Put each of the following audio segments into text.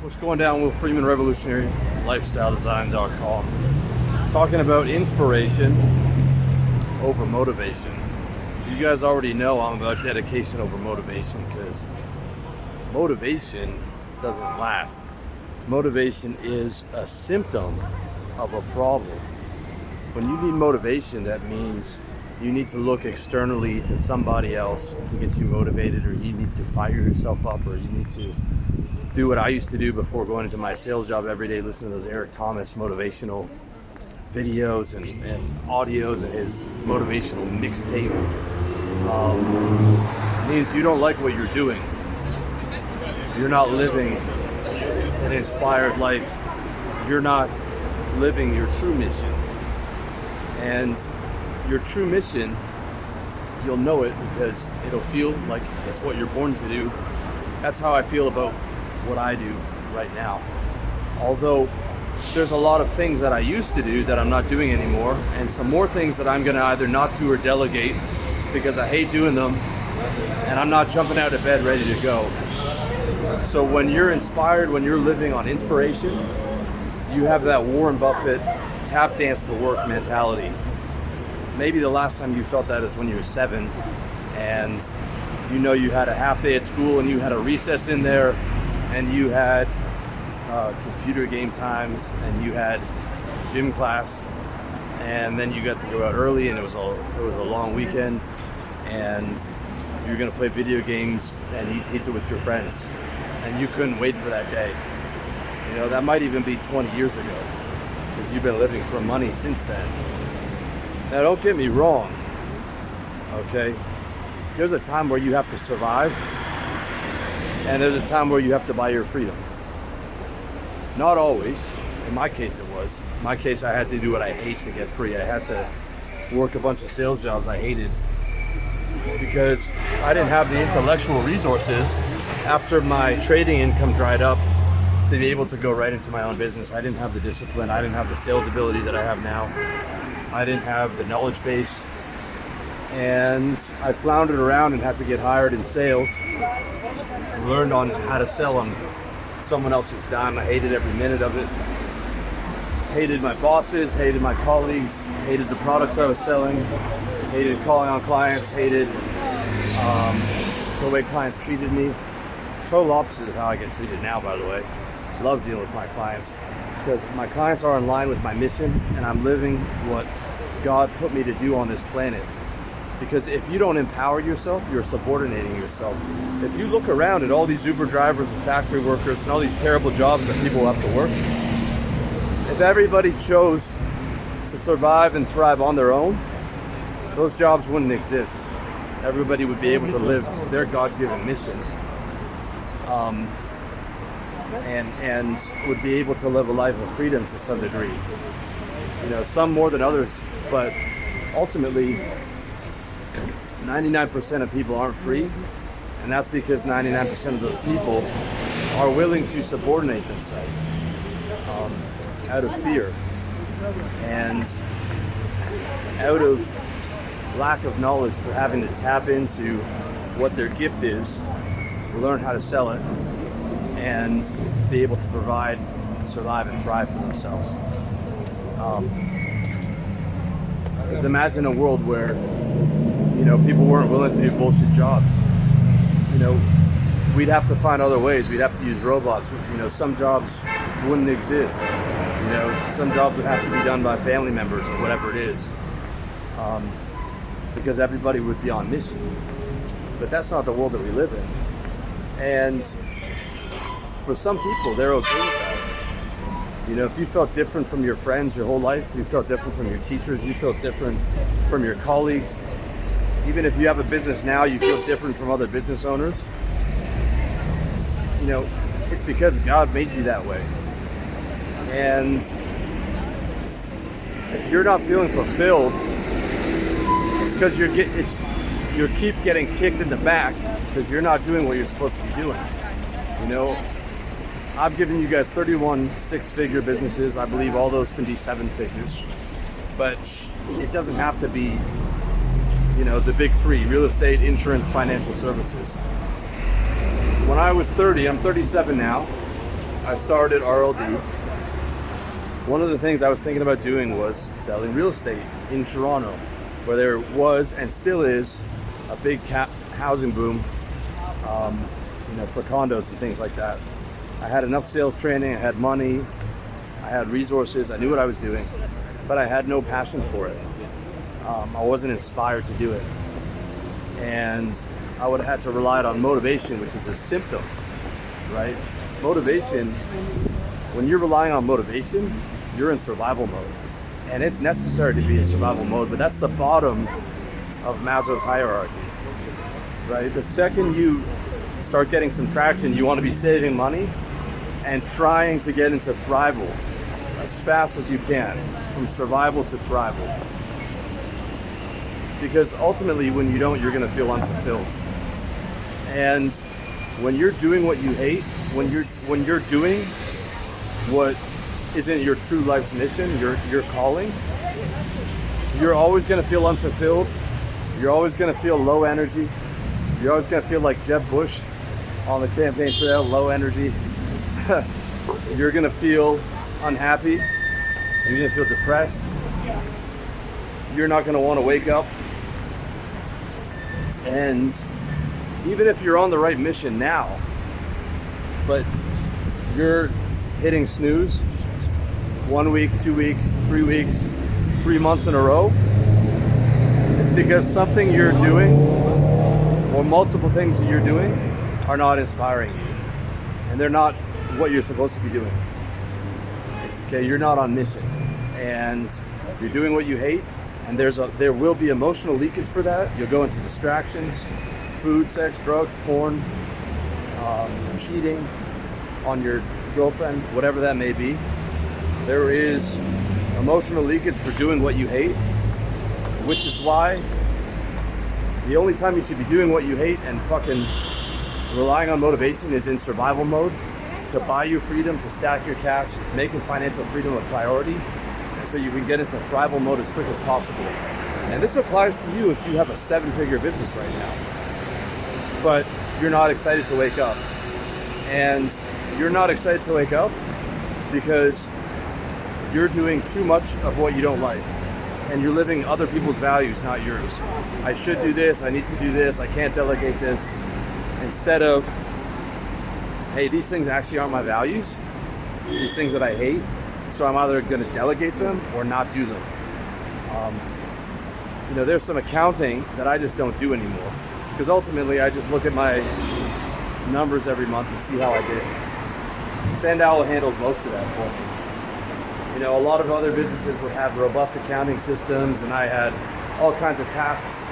What's going down with Freeman Revolutionary Lifestyle Design.com? Talking about inspiration over motivation. You guys already know I'm about dedication over motivation, because motivation doesn't last. Motivation is a symptom of a problem. When you need motivation, that means you need to look externally to somebody else to get you motivated, or you need to fire yourself up, or you need to do what I used to do before going into my sales job every day, listen to those Eric Thomas motivational videos and audios and his motivational mixtape. Means you don't like what you're doing. You're not living an inspired life. You're not living your true mission. And your true mission, you'll know it because it'll feel like it's what you're born to do. That's how I feel about what I do right now. Although there's a lot of things that I used to do that I'm not doing anymore, and some more things that I'm gonna either not do or delegate because I hate doing them, and I'm not jumping out of bed ready to go. So when you're inspired, when you're living on inspiration, you have that Warren Buffett tap dance to work mentality. Maybe the last time you felt that is when you were 7 and you know you had a half day at school and you had a recess in there and you had computer game times and you had gym class, and then you got to go out early and it was a long weekend and you were gonna play video games and eat pizza with your friends, and you couldn't wait for that day. You know, that might even be 20 years ago, because you've been living for money since then. Now don't get me wrong, okay? There's a time where you have to survive, and there's a time where you have to buy your freedom. Not always. In my case it was. In my case I had to do what I hate to get free. I had to work a bunch of sales jobs I hated because I didn't have the intellectual resources after my trading income dried up to be able to go right into my own business. I didn't have the discipline. I didn't have the sales ability that I have now. I didn't have the knowledge base. And I floundered around and had to get hired in sales. I learned on how to sell on someone else's dime. I hated every minute of it. Hated my bosses, hated my colleagues, hated the products I was selling, hated calling on clients, hated the way clients treated me. Total opposite of how I get treated now, by the way. Love dealing with my clients because my clients are in line with my mission, and I'm living what God put me to do on this planet. Because if you don't empower yourself, you're subordinating yourself. If you look around at all these Uber drivers and factory workers and all these terrible jobs that people have to work, if everybody chose to survive and thrive on their own, those jobs wouldn't exist. Everybody would be able to live their God-given mission, and would be able to live a life of freedom to some degree. You know, some more than others, but ultimately, 99% of people aren't free, and that's because 99% of those people are willing to subordinate themselves out of fear and out of lack of knowledge for having to tap into what their gift is, learn how to sell it, and be able to provide, survive, and thrive for themselves. Because imagine a world where, you know, people weren't willing to do bullshit jobs. You know, we'd have to find other ways. We'd have to use robots. You know, some jobs wouldn't exist. You know, some jobs would have to be done by family members or whatever it is, because everybody would be on mission. But that's not the world that we live in. And for some people, they're okay with that. You know, if you felt different from your friends your whole life, you felt different from your teachers, you felt different from your colleagues, even if you have a business now, you feel different from other business owners, you know, it's because God made you that way. And if you're not feeling fulfilled, it's because you keep getting kicked in the back because you're not doing what you're supposed to be doing. You know, I've given you guys 31 six-figure businesses. I believe all those can be 7 figures, but it doesn't have to be, you know, the big 3: real estate, insurance, financial services. When I was 30, I'm 37 now, I started RLD, one of the things I was thinking about doing was selling real estate in Toronto, where there was and still is a big housing boom, for condos and things like that. I had enough sales training, I had money, I had resources, I knew what I was doing, but I had no passion for it. I wasn't inspired to do it. And I would have had to rely on motivation, which is a symptom, right? Motivation, when you're relying on motivation, you're in survival mode. And it's necessary to be in survival mode, but that's the bottom of Maslow's hierarchy, right? The second you start getting some traction, you want to be saving money and trying to get into thrival as fast as you can, from survival to thrival. Because ultimately, when you don't, you're going to feel unfulfilled. And when you're doing what you hate, when you're doing what isn't your true life's mission, your calling, you're always going to feel unfulfilled. You're always going to feel low energy. You're always going to feel like Jeb Bush on the campaign trail, low energy. You're going to feel unhappy. You're going to feel depressed. You're not going to want to wake up. And even if you're on the right mission now, but you're hitting snooze 1 week, 2 weeks, 3 weeks, 3 months in a row, it's because something you're doing or multiple things that you're doing are not inspiring you. And they're not what you're supposed to be doing. It's okay, you're not on mission. And you're doing what you hate, and there will be emotional leakage for that. You'll go into distractions, food, sex, drugs, porn, cheating on your girlfriend, whatever that may be. There is emotional leakage for doing what you hate, which is why the only time you should be doing what you hate and fucking relying on motivation is in survival mode, to buy you freedom, to stack your cash, making financial freedom a priority, so you can get into thrival mode as quick as possible. And this applies to you if you have a 7-figure business right now, but you're not excited to wake up. And you're not excited to wake up because you're doing too much of what you don't like, and you're living other people's values, not yours. I should do this, I need to do this, I can't delegate this. Instead of, hey, these things actually aren't my values, these things that I hate, so I'm either going to delegate them or not do them. There's some accounting that I just don't do anymore, because ultimately I just look at my numbers every month and see how I did. Sandow handles most of that for me. A lot of other businesses would have robust accounting systems, and I had all kinds of tasks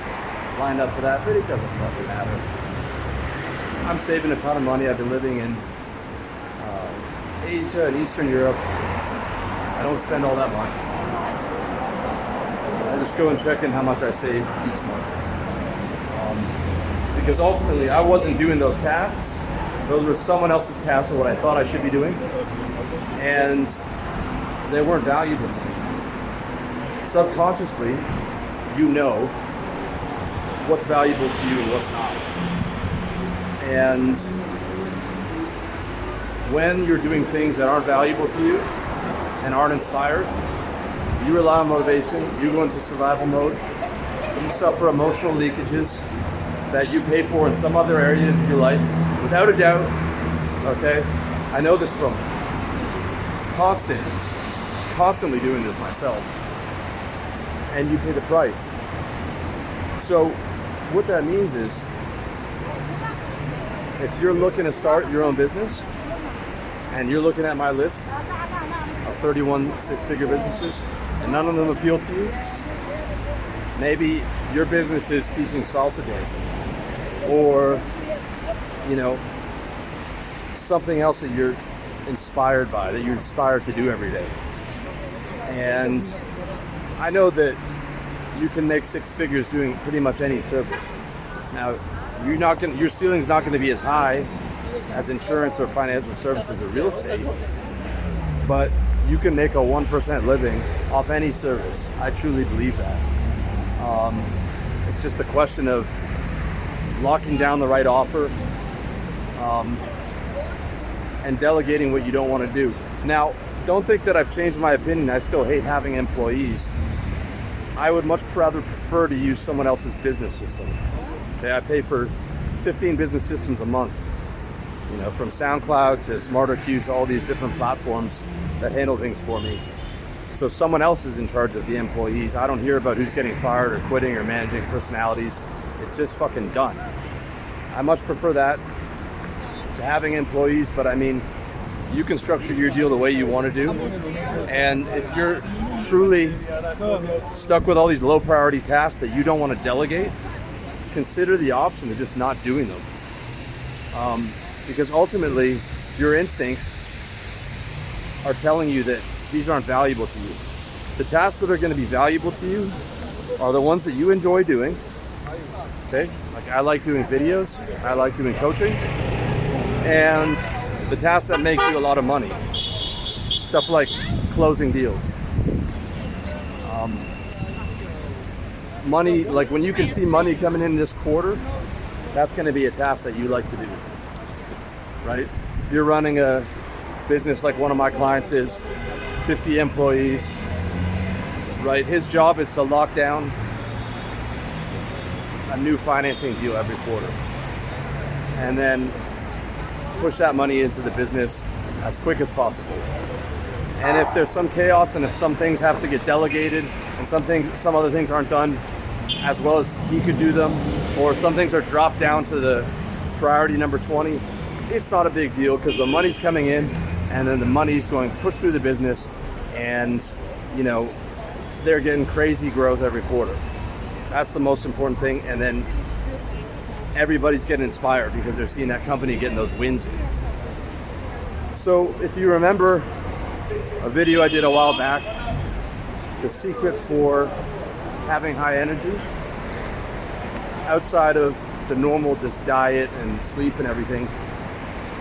lined up for that, but it doesn't fucking matter. I'm saving a ton of money. I've been living in Asia and Eastern Europe. I don't spend all that much. I just go and check in how much I saved each month. Because ultimately, I wasn't doing those tasks. Those were someone else's tasks of what I thought I should be doing. And they weren't valuable to me. Subconsciously, you know what's valuable to you and what's not. And when you're doing things that aren't valuable to you and aren't inspired, you rely on motivation, you go into survival mode, you suffer emotional leakages that you pay for in some other area of your life, without a doubt, okay? I know this from constantly doing this myself, and you pay the price. So what that means is, if you're looking to start your own business, and you're looking at my list of 31 6-figure businesses, and none of them appeal to you, maybe your business is teaching salsa dancing, or something else that you're inspired by, that you're inspired to do every day. And I know that you can make 6 figures doing pretty much any service. Now, your ceiling's not going to be as high as insurance or financial services or real estate, but you can make a 1% living off any service. I truly believe that. It's just a question of locking down the right offer, and delegating what you don't want to do. Now, don't think that I've changed my opinion. I still hate having employees. I would much rather prefer to use someone else's business system. Okay, I pay for 15 business systems a month, you know, from SoundCloud to SmarterQ to all these different platforms that handle things for me. So someone else is in charge of the employees. I don't hear about who's getting fired or quitting or managing personalities. It's just fucking done. I much prefer that to having employees, but I mean, you can structure your deal the way you want to do. And if you're truly stuck with all these low priority tasks that you don't want to delegate, consider the option of just not doing them. Because ultimately, your instincts are telling you that these aren't valuable to you. The tasks that are going to be valuable to you are the ones that you enjoy doing. Okay, like I like doing videos, I like doing coaching, and the tasks that make you a lot of money. Stuff like closing deals. Money, like when you can see money coming in this quarter, that's going to be a task that you like to do, right? If you're running a business like one of my clients is, 50 employees, right? His job is to lock down a new financing deal every quarter and then push that money into the business as quick as possible. And if there's some chaos and if some things have to get delegated and some other things aren't done as well as he could do them, or some things are dropped down to the priority number 20, it's not a big deal because the money's coming in and then the money's going pushed through the business, and you know, they're getting crazy growth every quarter. That's the most important thing. And then everybody's getting inspired because they're seeing that company getting those wins in. So if you remember a video I did a while back, the secret for having high energy outside of the normal just diet and sleep and everything,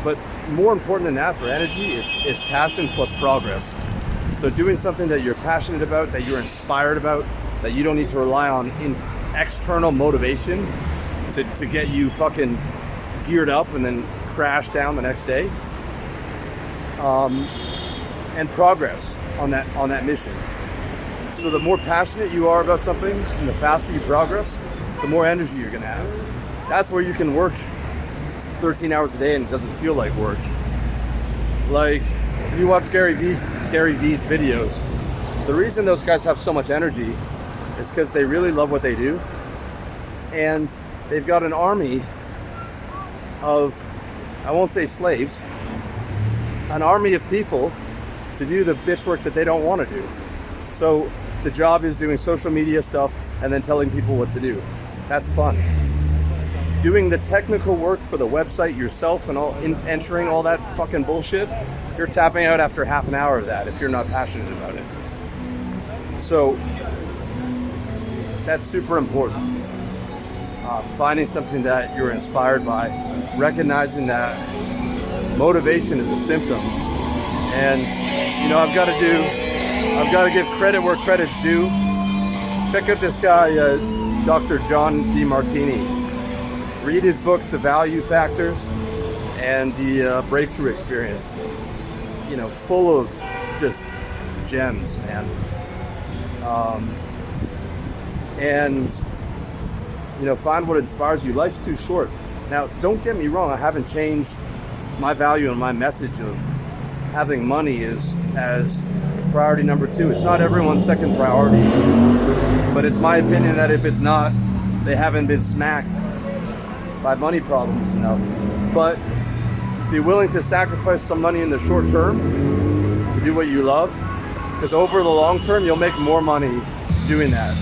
but more important than that for energy is passion plus progress. So doing something that you're passionate about, that you're inspired about, that you don't need to rely on external motivation to get you fucking geared up and then crash down the next day. And progress on that mission. So the more passionate you are about something and the faster you progress, the more energy you're gonna have. That's where you can work 13 hours a day and it doesn't feel like work. Like if you watch Gary V's videos, the reason those guys have so much energy is because they really love what they do, and they've got an army of, I won't say slaves, an army of people to do the bitch work that they don't want to do. So the job is doing social media stuff and then telling people what to do. That's fun. Doing the technical work for the website yourself and entering all that fucking bullshit, you're tapping out after half an hour of that if you're not passionate about it. So that's super important. Finding something that you're inspired by, recognizing that motivation is a symptom. And you know, I've got to give credit where credit's due. Check out this guy, Dr. John Demartini. Read his books, The Value Factors and The Breakthrough Experience. You know, full of just gems, man. And you know, find what inspires you. Life's too short. Now, don't get me wrong, I haven't changed my value and my message of having money as priority number 2. It's not everyone's second priority, but it's my opinion that if it's not, they haven't been smacked by money problems enough. But be willing to sacrifice some money in the short term to do what you love, because over the long term, you'll make more money doing that.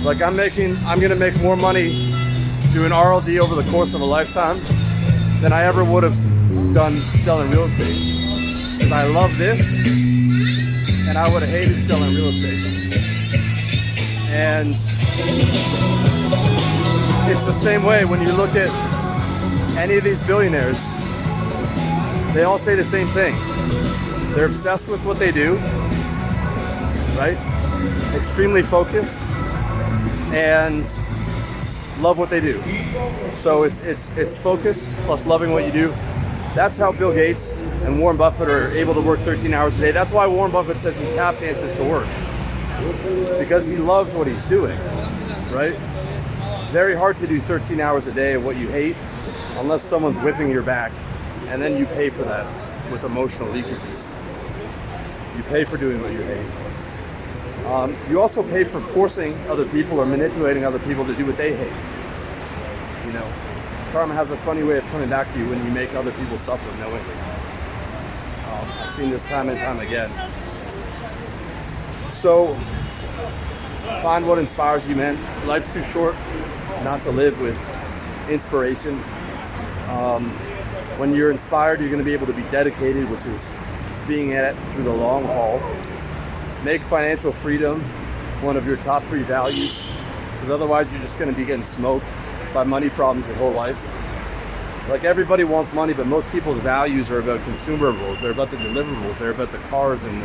Like I'm gonna make more money doing RLD over the course of a lifetime than I ever would have done selling real estate. Because I love this, and I would have hated selling real estate. And it's the same way when you look at any of these billionaires. They all say the same thing. They're obsessed with what they do, right? Extremely focused and love what they do. So it's focus plus loving what you do. That's how Bill Gates and Warren Buffett are able to work 13 hours a day. That's why Warren Buffett says he tap dances to work, because he loves what he's doing, right? Very hard to do 13 hours a day of what you hate unless someone's whipping your back, and then you pay for that with emotional leakages. You pay for doing what you hate. You also pay for forcing other people or manipulating other people to do what they hate. You know, karma has a funny way of coming back to you when you make other people suffer knowingly. I've seen this time and time again. So, find what inspires you, man. Life's too short not to live with inspiration. When you're inspired, you're going to be able to be dedicated, which is being at it through the long haul. Make financial freedom one of your top 3 values, because otherwise you're just going to be getting smoked by money problems your whole life. Like, everybody wants money, but most people's values are about consumables. They're about the deliverables. They're about the cars and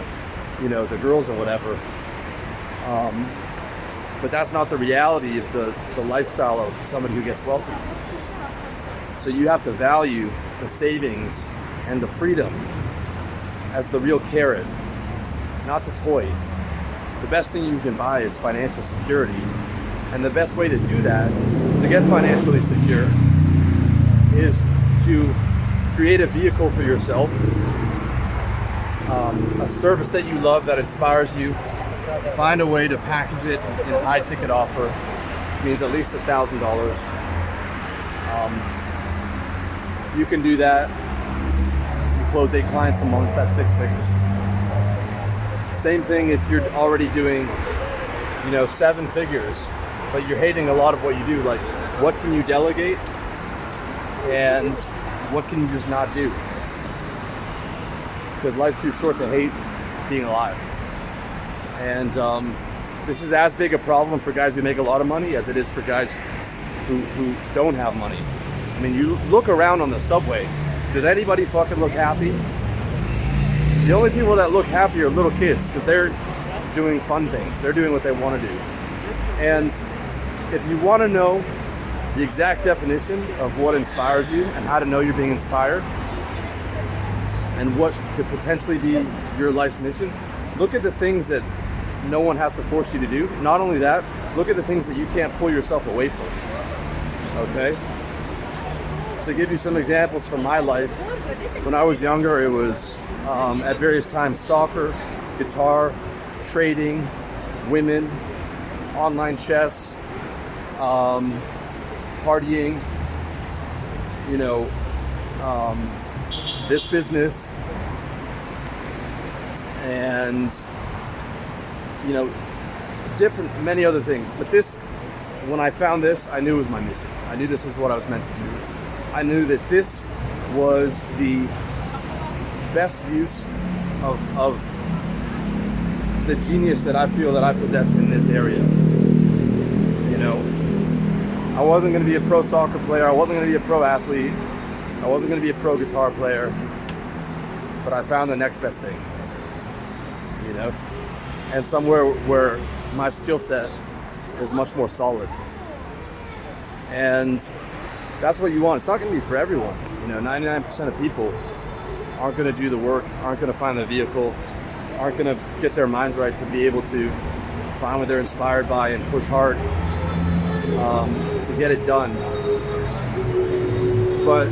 the girls and whatever. But that's not the reality of the lifestyle of somebody who gets wealthy. So you have to value the savings and the freedom as the real carrot, not the toys. The best thing you can buy is financial security. And the best way to do that, to get financially secure, is to create a vehicle for yourself, a service that you love, that inspires you. Find a way to package it in a high ticket offer, which means at least $1,000. If you can do that, you close 8 clients a month, that's 6 figures. Same thing if you're already doing, 7 figures, but you're hating a lot of what you do. Like, what can you delegate and what can you just not do? Because life's too short to hate being alive. And this is as big a problem for guys who make a lot of money as it is for guys who don't have money. I mean, you look around on the subway, does anybody fucking look happy? The only people that look happy are little kids, because they're doing fun things. They're doing what they want to do. And if you want to know the exact definition of what inspires you and how to know you're being inspired and what could potentially be your life's mission, look at the things that no one has to force you to do. Not only that, look at the things that you can't pull yourself away from. Okay? To give you some examples from my life, when I was younger, it was at various times soccer, guitar, trading, women, online chess, partying, this business, and many other things. But this, when I found this, I knew it was my mission. I knew this was what I was meant to do. I knew that this was the best use of the genius that I feel that I possess in this area. I wasn't going to be a pro soccer player. I wasn't going to be a pro athlete. I wasn't going to be a pro guitar player. But I found the next best thing. And somewhere where my skill set is much more solid. And that's what you want. It's not going to be for everyone. 99% of people aren't going to do the work, aren't going to find the vehicle, aren't going to get their minds right to be able to find what they're inspired by and push hard to get it done. But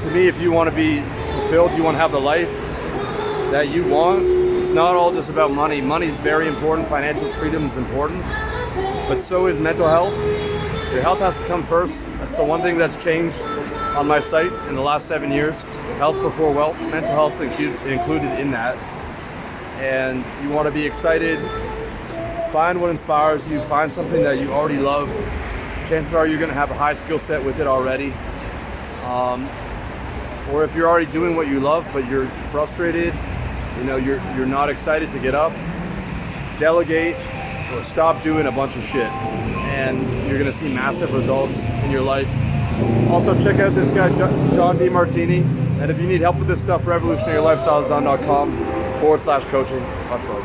to me, if you want to be fulfilled, you want to have the life that you want, it's not all just about money. Money's very important, financial freedom is important, but so is mental health. Your health has to come first. That's the one thing that's changed on my site in the last 7 years. Health before wealth. Mental health included in that. And you want to be excited. Find what inspires you. Find something that you already love. Chances are you're going to have a high skill set with it already. Or if you're already doing what you love, but you're frustrated, you're not excited to get up, delegate or stop doing a bunch of shit. And you're going to see massive results in your life. Also, check out this guy, John Demartini. And if you need help with this stuff, revolutionarylifestylezone.com/coaching. Much love.